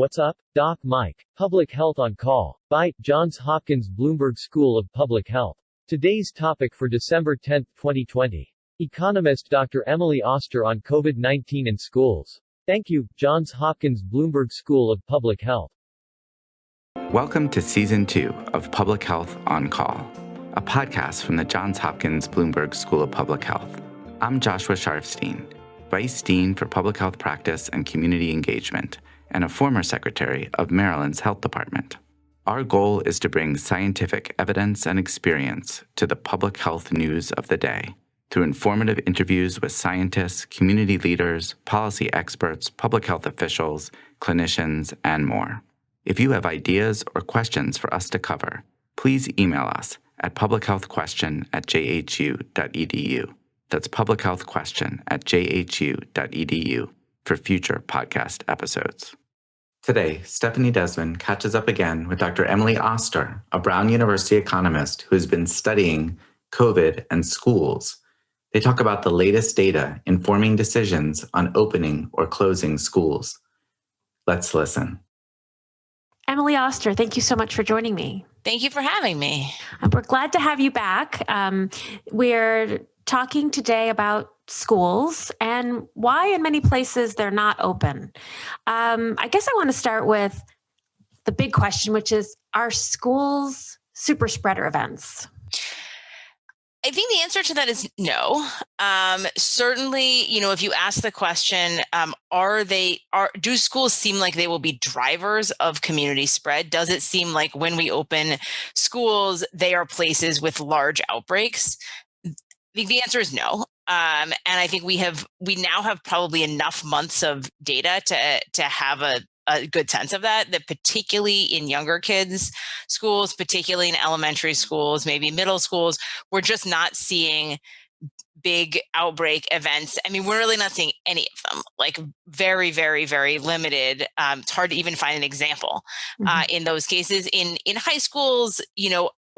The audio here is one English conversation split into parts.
What's Up? Doc Mike. Public Health on Call. By Johns Hopkins Bloomberg School of Public Health. Today's topic for December 10, 2020. Economist Dr. Emily Oster on COVID-19 in schools. Thank you, Johns Hopkins Bloomberg School of Public Health. Welcome to Season 2 of Public Health on Call, a podcast from the Johns Hopkins Bloomberg School of Public Health. I'm Joshua Sharfstein, Vice Dean for Public Health Practice and Community Engagement, and a former secretary of Maryland's Health Department. Our goal is to bring scientific evidence and experience to the public health news of the day through informative interviews with scientists, community leaders, policy experts, public health officials, clinicians, and more. If you have ideas or questions for us to cover, please email us at publichealthquestion@jhu.edu. That's publichealthquestion@jhu.edu for future podcast episodes. Today, Stephanie Desmond catches up again with Dr. Emily Oster, a Brown University economist who has been studying COVID and schools. They talk about the latest data informing decisions on opening or closing schools. Let's listen. Emily Oster, thank you so much for joining me. Thank you for having me. We're glad to have you back. We're talking today about schools and why in many places they're not open. I guess I want to start with the big question, which is, are schools super spreader events? I think the answer to that is no. Certainly, if you ask the question, do schools seem like they will be drivers of community spread? Does it seem like when we open schools, they are places with large outbreaks? I think the answer is no. And I think we now have probably enough months of data to have a good sense of that particularly in younger kids' schools, particularly in elementary schools, maybe middle schools, we're just not seeing big outbreak events. I mean, we're really not seeing any of them, like very, very, very limited. It's hard to even find an example in those cases. In high schools,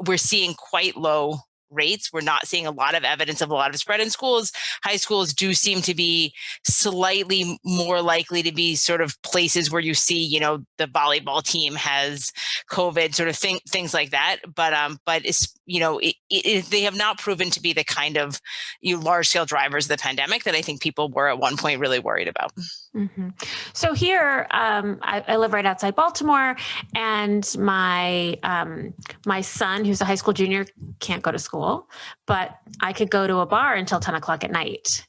we're seeing quite low rates. We're not seeing a lot of evidence of a lot of spread in schools. High schools do seem to be slightly more likely to be sort of places where you see, the volleyball team has COVID, sort of things like that. But it's, they have not proven to be the kind of large scale drivers of the pandemic that I think people were at one point really worried about. Mm-hmm. So here, I live right outside Baltimore, and my son, who's a high school junior, can't go to school, but I could go to a bar until 10 o'clock at night.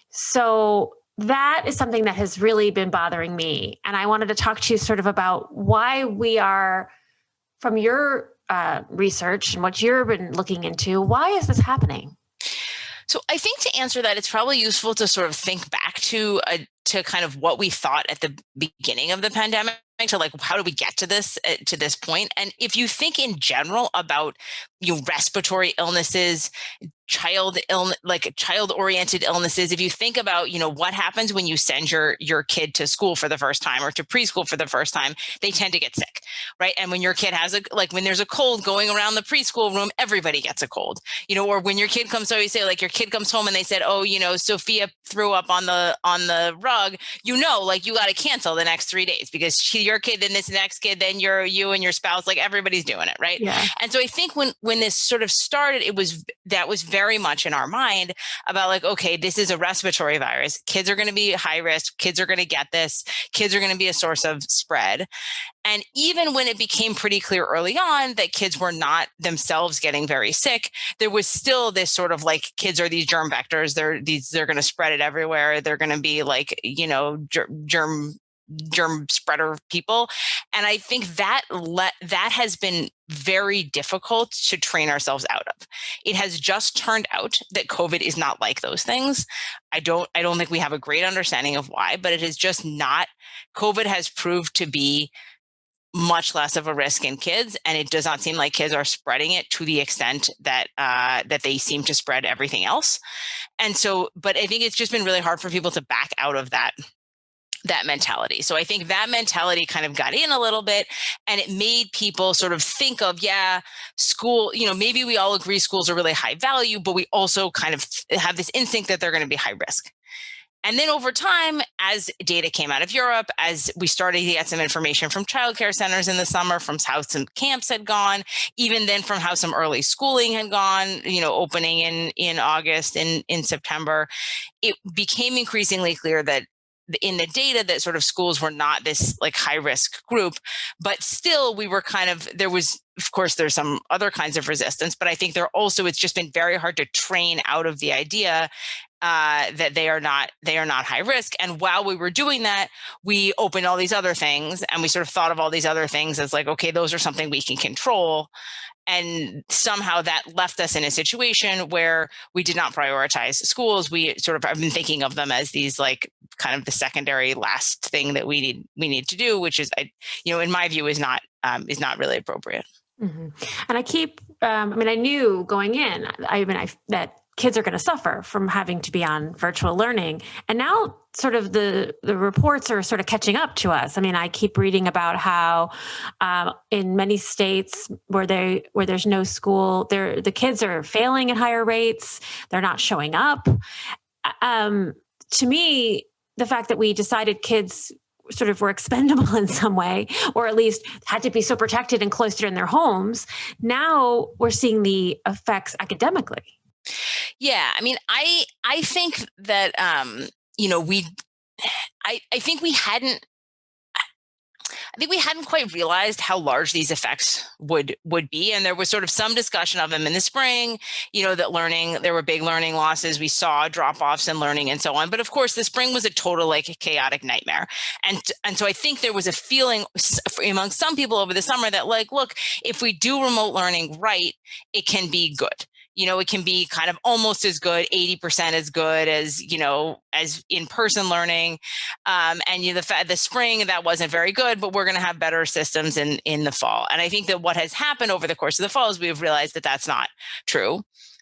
So that is something that has really been bothering me. And I wanted to talk to you sort of about why we are, from your research and what you've been looking into, why is this happening? So I think to answer that, it's probably useful to sort of think back to kind of what we thought at the beginning of the pandemic, to like, how do we get to this point? And if you think in general about respiratory illnesses, child-oriented illnesses, if you think about, what happens when you send your kid to school for the first time or to preschool for the first time, they tend to get sick, right? And when your kid has when there's a cold going around the preschool room, everybody gets a cold, or when your kid comes, so you say your kid comes home and they said, Sophia threw up on the rug, you got to cancel the next 3 days because your kid, then this next kid, then you and your spouse, everybody's doing it, right? Yeah. And so I think when this sort of started, that was very much in our mind about okay, this is a respiratory virus. Kids are going to be high risk. Kids are going to get this. Kids are going to be a source of spread. And even when it became pretty clear early on that kids were not themselves getting very sick, there was still this sort of kids are these germ vectors. They're going to spread it everywhere. They're going to be germ spreader people. And I think that has been very difficult to train ourselves out of. It has just turned out that COVID is not like those things. I don't think we have a great understanding of why, but it is just not. COVID has proved to be much less of a risk in kids, and it does not seem like kids are spreading it to the extent that they seem to spread everything else. And so, but I think it's just been really hard for people to back out of that mentality. So I think that mentality kind of got in a little bit, and it made people sort of think of, school, maybe we all agree schools are really high value, but we also kind of have this instinct that they're going to be high risk. And then over time, as data came out of Europe, as we started to get some information from childcare centers in the summer, from how some camps had gone, even then from how some early schooling had gone, opening in August and in September, it became increasingly clear that in the data that sort of schools were not this like high risk group, but still we were of course, there's some other kinds of resistance, but I think it's just been very hard to train out of the idea that they are not high risk. And while we were doing that, we opened all these other things, and we sort of thought of all these other things as like, okay, those are something we can control. And somehow that left us in a situation where we did not prioritize schools. We sort of have been thinking of them as these like kind of the secondary last thing that we need to do, which is, in my view, is not really appropriate. Mm-hmm. And I knew going in, that kids are going to suffer from having to be on virtual learning. And now sort of the reports are sort of catching up to us. I mean, I keep reading about how in many states where there's no school, the kids are failing at higher rates. They're not showing up. To me, the fact that we decided kids sort of were expendable in some way, or at least had to be so protected and cloistered in their homes, now we're seeing the effects academically. Yeah, I mean, I think that I think we hadn't quite realized how large these effects would be, and there was sort of some discussion of them in the spring. That there were big learning losses. We saw drop-offs in learning and so on. But of course, the spring was a total like chaotic nightmare, and so I think there was a feeling among some people over the summer that like, look, if we do remote learning right, it can be good. It can be kind of almost as good, 80% as good as in-person learning. And the spring, that wasn't very good, but we're going to have better systems in the fall. And I think that what has happened over the course of the fall is we've realized that that's not true.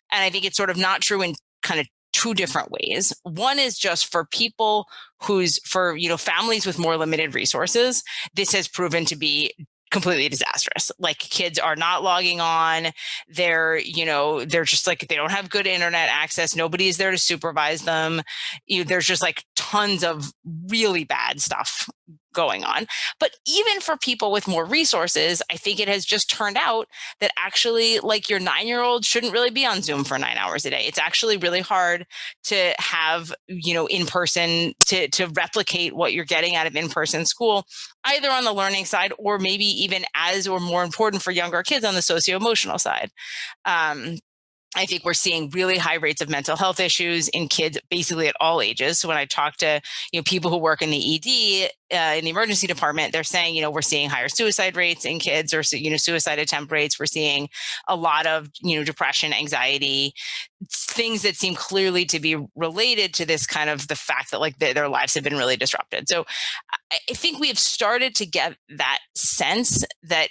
And I think it's sort of not true in kind of two different ways. One is just for people for families with more limited resources, this has proven to be completely disastrous. Like, kids are not logging on. They're just like, they don't have good internet access. Nobody is there to supervise them. There's just like tons of really bad stuff going on. But even for people with more resources, I think it has just turned out that actually, like, your 9-year-old shouldn't really be on Zoom for 9 hours a day. It's actually really hard to have, in person, to replicate what you're getting out of in-person school, either on the learning side or maybe even as or more important for younger kids on the socio-emotional side. I think we're seeing really high rates of mental health issues in kids basically at all ages. So when I talk to people who work in the ED, in the emergency department, they're saying, we're seeing higher suicide rates in kids, or suicide attempt rates. We're seeing a lot of depression, anxiety, things that seem clearly to be related to this kind of the fact that like their lives have been really disrupted. So I think we have started to get that sense that,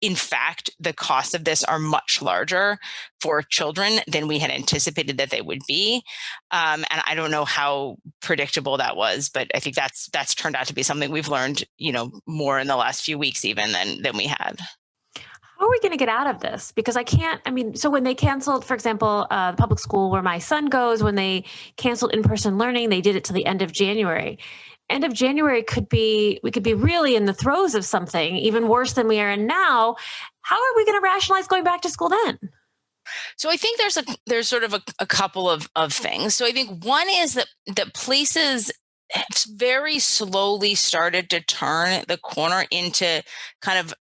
in fact, the costs of this are much larger for children than we had anticipated that they would be. And I don't know how predictable that was, but I think that's turned out to be something we've learned, more in the last few weeks even than we had. How are we going to get out of this? Because so when they canceled, for example, the public school where my son goes, when they canceled in-person learning, they did it till the end of January. End of January we could be really in the throes of something even worse than we are in now. How are we going to rationalize going back to school then? So I think there's sort of a couple of things. So I think one is that places have very slowly started to turn the corner into kind of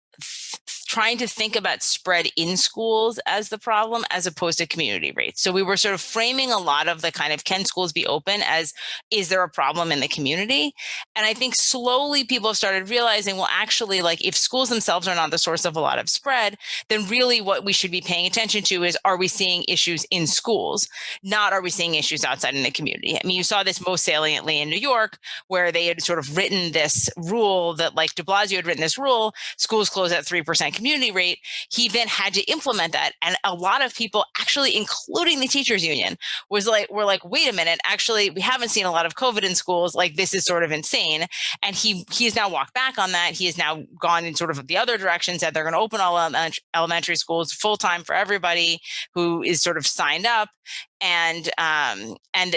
trying to think about spread in schools as the problem, as opposed to community rates. So we were sort of framing a lot of the kind of, can schools be open, as, is there a problem in the community? And I think slowly people have started realizing, well, actually, like, if schools themselves are not the source of a lot of spread, then really what we should be paying attention to is, are we seeing issues in schools? Not, are we seeing issues outside in the community? I mean, you saw this most saliently in New York, where they had sort of written this rule that, like, de Blasio had written this rule, schools close at 3% community rate. He then had to implement that. And a lot of people, actually, including the teachers union, were like, wait a minute, actually, we haven't seen a lot of COVID in schools. Like, this is sort of insane. And he has now walked back on that. He has now gone in sort of the other direction, said they're going to open all elementary schools full time for everybody who is sort of signed up. and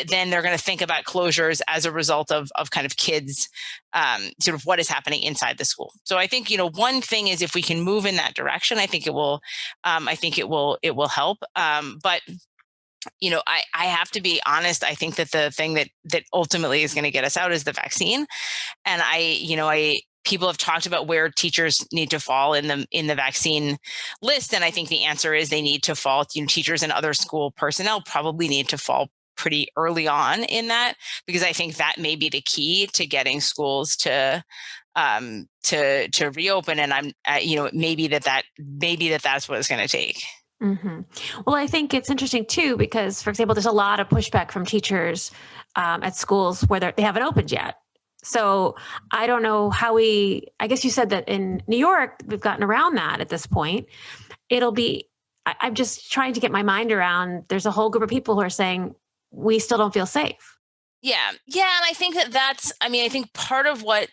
then they're going to think about closures as a result of kind of kids, sort of what is happening inside the school. So I think, one thing is if we can move in that direction, I think it will help. But I have to be honest. I think that the thing that ultimately is going to get us out is the vaccine. And people have talked about where teachers need to fall in the vaccine list. And I think the answer is they need to fall, teachers and other school personnel probably need to fall pretty early on in that, because I think that may be the key to getting schools to reopen. And maybe that's what it's going to take. Mm-hmm. Well, I think it's interesting too, because, for example, there's a lot of pushback from teachers at schools where they haven't opened yet. So I don't know I guess you said that in New York, we've gotten around that at this point. I'm just trying to get my mind around, there's a whole group of people who are saying, we still don't feel safe. Yeah. And I think I think part of what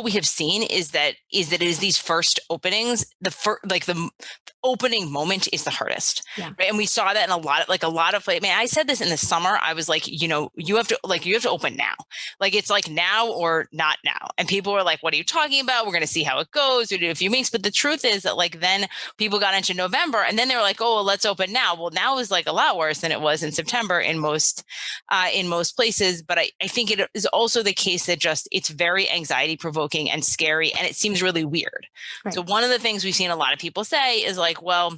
we have seen is that it is these first openings, the opening moment is the hardest. Yeah. Right. And we saw that in a lot of, I said this in the summer. I was like, you have to open now. Like, it's like now or not now. And people were like, what are you talking about? We're going to see how it goes. We do a few weeks. But the truth is that then people got into November and then they were like, oh, well, let's open now. Well, now is a lot worse than it was in September in most places. But I think it is also the case that it's very anxiety provoking and scary. And it seems really weird. Right. So one of the things we've seen a lot of people say is well,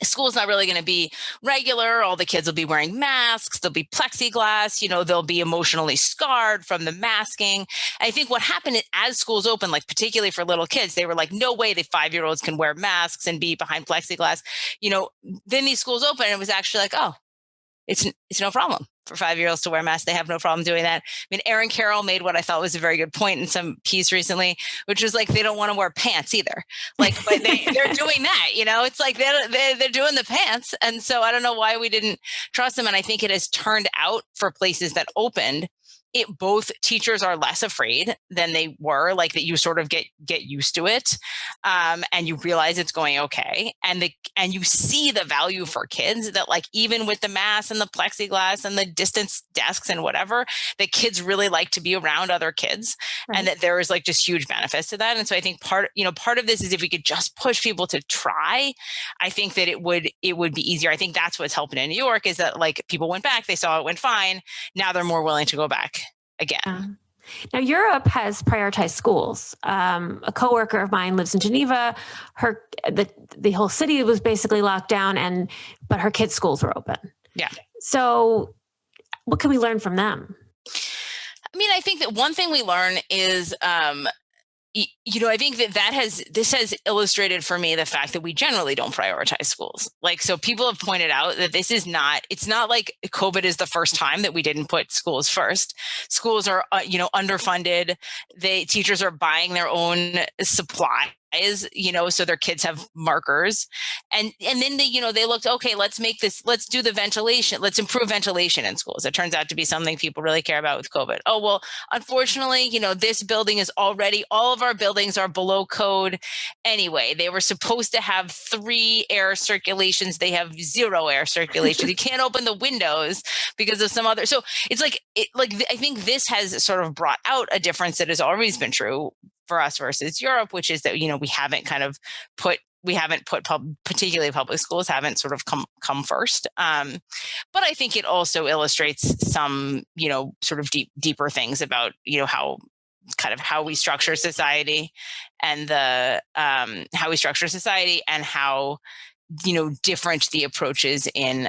school's not really going to be regular. All the kids will be wearing masks. There'll be plexiglass. They'll be emotionally scarred from the masking. I think what happened as schools open, particularly for little kids, they were like, no way the 5-year-olds can wear masks and be behind plexiglass. Then these schools open and it was actually like, oh, it's no problem for 5-year-olds to wear masks. They have no problem doing that. Aaron Carroll made what I thought was a very good point in some piece recently, which was they don't want to wear pants either. But they're doing that, it's like they're doing the pants. And so I don't know why we didn't trust them. And I think it has turned out for places that opened, both teachers are less afraid than they were, that you sort of get used to it. And you realize it's going okay. And you see the value for kids that even with the masks and the plexiglass and the distance desks and whatever, the kids really like to be around other kids. Right. And that there is just huge benefits to that. And so I think part of this is if we could just push people to try, I think that it would be easier. I think that's what's helping in New York is that people went back, they saw it went fine. Now they're more willing to go back again. Now, Europe has prioritized schools. A coworker of mine lives in Geneva. The whole city was basically locked down, but her kids' schools were open. Yeah. So, what can we learn from them? I think that one thing we learn is, I think this has illustrated for me the fact that we generally don't prioritize schools. So people have pointed out that it's not like COVID is the first time that we didn't put schools first. Schools are, underfunded. Teachers are buying their own supplies, so their kids have markers. And then they looked, okay, let's do the ventilation. Let's improve ventilation in schools. It turns out to be something people really care about with COVID. Oh, well, unfortunately, this building is all of our buildings are below code anyway. They were supposed to have 3 air circulations. They have 0 air circulation. You can't open the windows because of some other. So it's I think this has sort of brought out a difference that has always been true for us versus Europe, which is that, we haven't particularly public schools haven't sort of come first. But I think it also illustrates some, sort of deeper things about, how we structure society and how we structure society and how, different the approaches in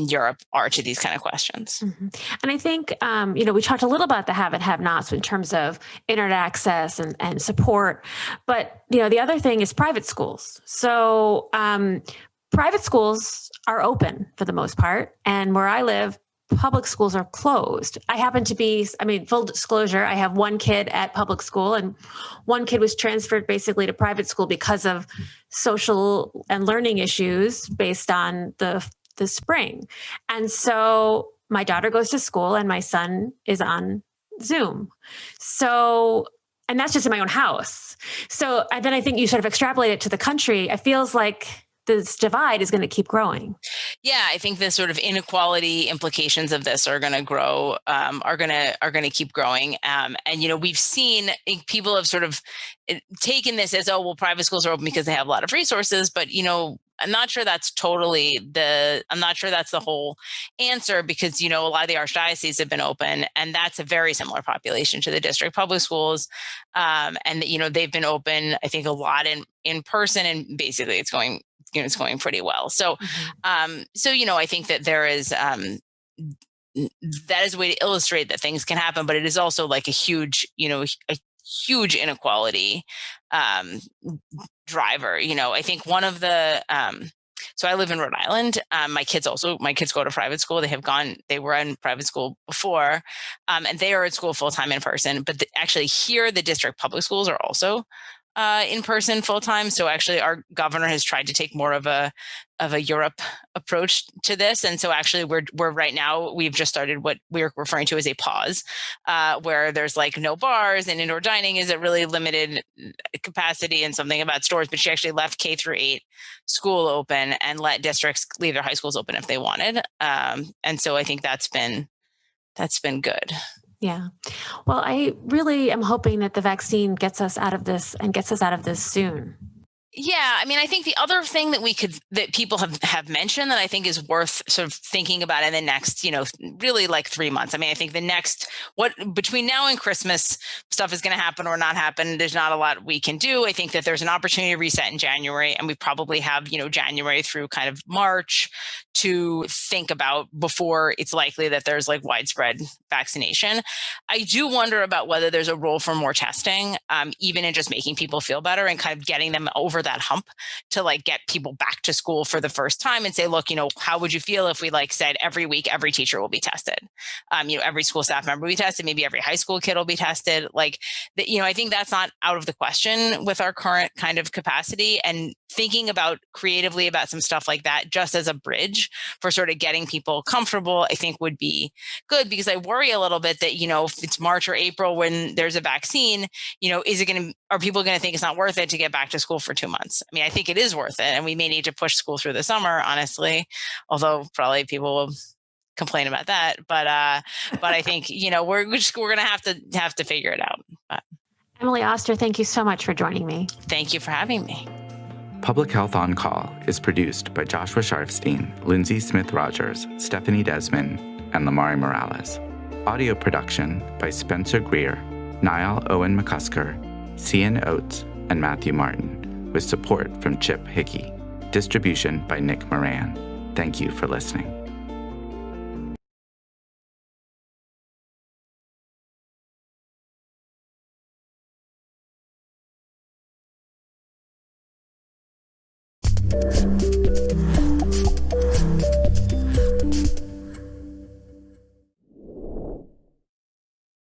Europe are to these kind of questions. Mm-hmm. And I think, we talked a little about the have and have nots in terms of internet access and support, but, the other thing is private schools. So private schools are open for the most part. And where I live, public schools are closed. I happen to be, full disclosure, I have one kid at public school and one kid was transferred basically to private school because of social and learning issues based on the spring. And so my daughter goes to school and my son is on Zoom. So, and that's just in my own house. So and then I think you sort of extrapolate it to the country. It feels like this divide is going to keep growing. Yeah, I think the sort of inequality implications of this are going to grow, are going to keep growing. And, we've seen people have sort of taken this as, oh, well, private schools are open because they have a lot of resources. But, I'm not sure that's the whole answer, because, a lot of the archdioceses have been open, and that's a very similar population to the district public schools. And, they've been open, I think, a lot in person, and basically it's going pretty well. So, I think that there is, that is a way to illustrate that things can happen, but it is also like a huge inequality driver. I think one of the, so I live in Rhode Island. My kids go to private school. They were in private school before, and they are at school full-time in person, but actually here, the district public schools are also in person full time. So actually, our governor has tried to take more of a Europe approach to this, and so actually, we're right now, we've just started what we're referring to as a pause, where there's like no bars, and indoor dining is at really limited capacity, and something about stores. But she actually left K-8 school open and let districts leave their high schools open if they wanted, and so I think that's been good. Yeah. Well, I really am hoping that the vaccine gets us out of this soon. Yeah, I mean, I think the other thing that people have mentioned that I think is worth sort of thinking about in the next, really like 3 months. I mean, I think between now and Christmas, stuff is going to happen or not happen. There's not a lot we can do. I think that there's an opportunity to reset in January, and we probably have, January through kind of March to think about before it's likely that there's like widespread vaccination. I do wonder about whether there's a role for more testing, even in just making people feel better and kind of getting them over that hump to like get people back to school for the first time and say, look, how would you feel if we said every week, every teacher will be tested? Every school staff member will be tested. Maybe every high school kid will be tested. I think that's not out of the question with our current kind of capacity, and thinking about creatively about some stuff like that, just as a bridge for sort of getting people comfortable, I think would be good, because I worry a little bit that, if it's March or April when there's a vaccine, are people going to think it's not worth it to get back to school for 2 months? I mean, I think it is worth it, and we may need to push school through the summer, honestly, although probably people will complain about that. But I think, we're going to have to figure it out. But Emily Oster, thank you so much for joining me. Thank you for having me. Public Health on Call is produced by Joshua Sharfstein, Lindsay Smith-Rogers, Stephanie Desmond, and Lamari Morales. Audio production by Spencer Greer, Niall Owen McCusker, Cian Oates, and Matthew Martin, with support from Chip Hickey. Distribution by Nick Moran. Thank you for listening.